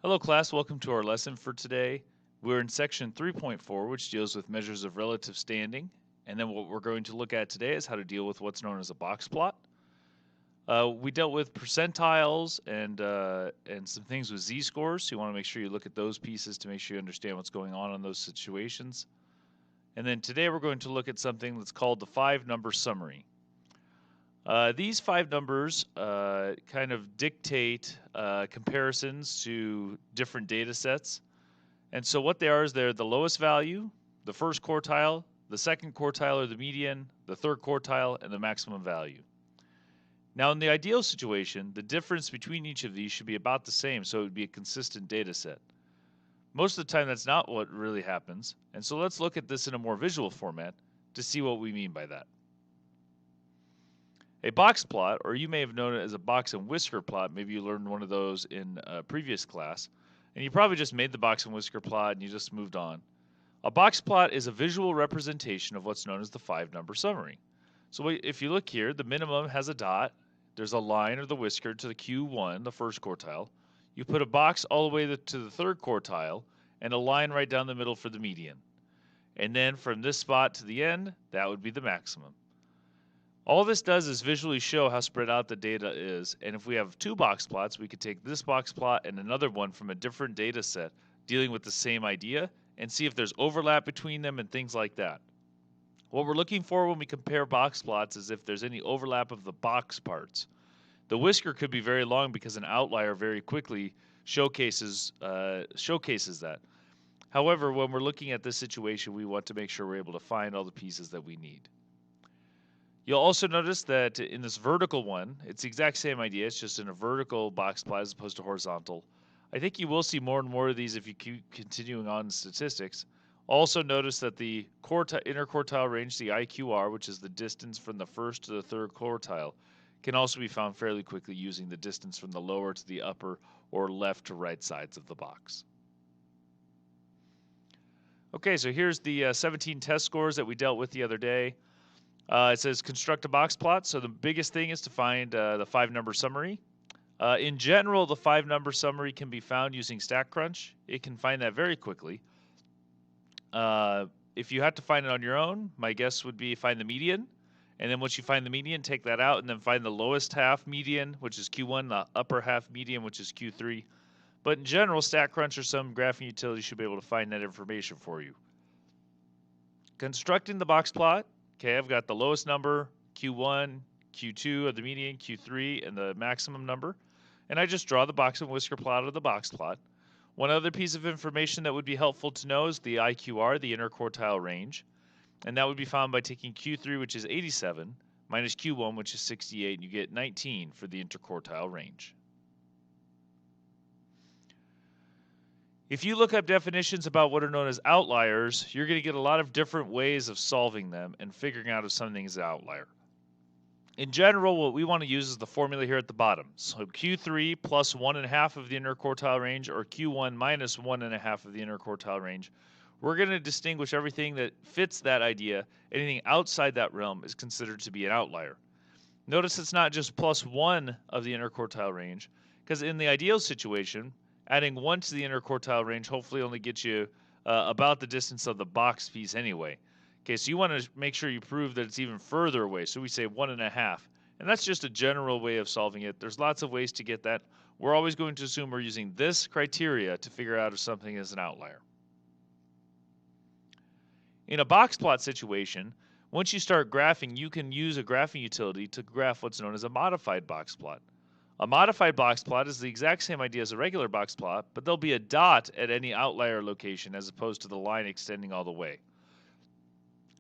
Hello class, welcome to our lesson for today. We're in section 3.4, which deals with measures of relative standing. And then what we're going to look at today is how to deal with what's known as a box plot. We dealt with percentiles and some things with z-scores, so you want to make sure you look at those pieces to make sure you understand what's going on in those situations. And then today we're going to look at something that's called the 5-number summary. These 5 numbers kind of dictate comparisons to different data sets. And so what they are is they're the lowest value, the first quartile, the second quartile or the median, the third quartile, and the maximum value. Now in the ideal situation, the difference between each of these should be about the same, so it would be a consistent data set. Most of the time that's not what really happens, and so let's look at this in a more visual format to see what we mean by that. A box plot, or you may have known it as a box and whisker plot, maybe you learned one of those in a previous class, and you probably just made the box and whisker plot and you just moved on. A box plot is a visual representation of what's known as the 5-number summary. So if you look here, the minimum has a dot, there's a line or the whisker to the Q1, the first quartile. You put a box all the way to the third quartile, and a line right down the middle for the median. And then from this spot to the end, that would be the maximum. All this does is visually show how spread out the data is, and if we have 2 box plots, we could take this box plot and another one from a different data set dealing with the same idea and see if there's overlap between them and things like that. What we're looking for when we compare box plots is if there's any overlap of the box parts. The whisker could be very long because an outlier very quickly showcases that. However, when we're looking at this situation, we want to make sure we're able to find all the pieces that we need. You'll also notice that in this vertical one, it's the exact same idea, it's just in a vertical box plot as opposed to horizontal. I think you will see more and more of these if you keep continuing on in statistics. Also notice that the interquartile range, the IQR, which is the distance from the first to the third quartile, can also be found fairly quickly using the distance from the lower to the upper or left to right sides of the box. Okay, so here's the 17 test scores that we dealt with the other day. It says construct a box plot. So the biggest thing is to find the 5-number summary. In general, the 5-number summary can be found using StatCrunch. It can find that very quickly. If you have to find it on your own, my guess would be find the median. And then once you find the median, take that out and then find the lowest half median, which is Q1, the upper half median, which is Q3. But in general, StatCrunch or some graphing utility should be able to find that information for you. Constructing the box plot. Okay, I've got the lowest number, Q1, Q2 of the median, Q3, and the maximum number. And I just draw the box and whisker plot of the box plot. One other piece of information that would be helpful to know is the IQR, the interquartile range. And that would be found by taking Q3, which is 87, minus Q1, which is 68, and you get 19 for the interquartile range. If you look up definitions about what are known as outliers, you're going to get a lot of different ways of solving them and figuring out if something is an outlier. In general, what we want to use is the formula here at the bottom. So Q3 plus 1.5 of the interquartile range, or Q1 minus 1.5 of the interquartile range. We're going to distinguish everything that fits that idea. Anything outside that realm is considered to be an outlier. Notice it's not just plus 1 of the interquartile range, because in the ideal situation, adding 1 to the interquartile range hopefully only gets you about the distance of the box piece anyway. Okay, so you want to make sure you prove that it's even further away. So we say 1.5. And that's just a general way of solving it. There's lots of ways to get that. We're always going to assume we're using this criteria to figure out if something is an outlier. In a box plot situation, once you start graphing, you can use a graphing utility to graph what's known as a modified box plot. A modified box plot is the exact same idea as a regular box plot, but there'll be a dot at any outlier location as opposed to the line extending all the way.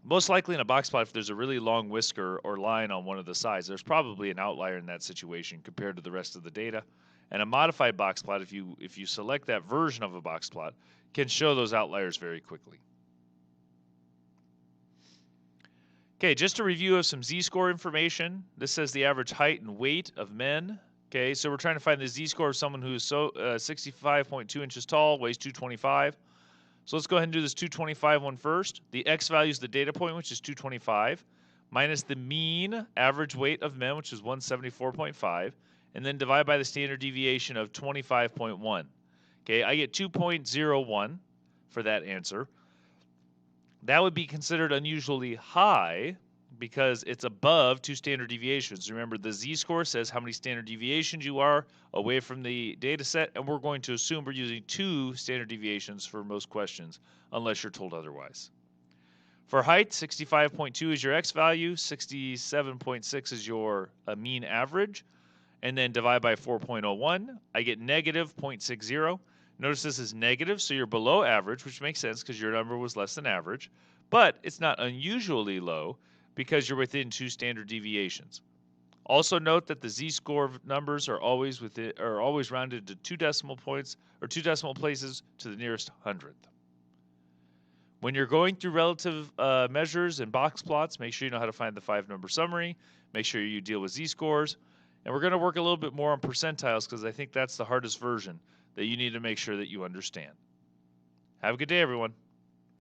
Most likely in a box plot, if there's a really long whisker or line on one of the sides, there's probably an outlier in that situation compared to the rest of the data. And a modified box plot, if you select that version of a box plot, can show those outliers very quickly. Okay, just a review of some z-score information. This says the average height and weight of men. Okay, so we're trying to find the z-score of someone who's 65.2 inches tall, weighs 225. So let's go ahead and do this 225 one first. The x value is the data point, which is 225, minus the mean average weight of men, which is 174.5, and then divide by the standard deviation of 25.1. Okay, I get 2.01 for that answer. That would be considered unusually high because it's above 2 standard deviations. Remember, the z-score says how many standard deviations you are away from the data set, and we're going to assume we're using 2 standard deviations for most questions, unless you're told otherwise. For height, 65.2 is your x value, 67.6 is your mean average, and then divide by 4.01, I get negative 0.60. Notice this is negative, so you're below average, which makes sense because your number was less than average, but it's not unusually low because you're within 2 standard deviations. Also note that the z-score numbers are always rounded to 2 decimal points or 2 decimal places to the nearest hundredth. When you're going through relative measures and box plots, make sure you know how to find the 5-number summary. Make sure you deal with z-scores. And we're going to work a little bit more on percentiles because I think that's the hardest version that you need to make sure that you understand. Have a good day, everyone.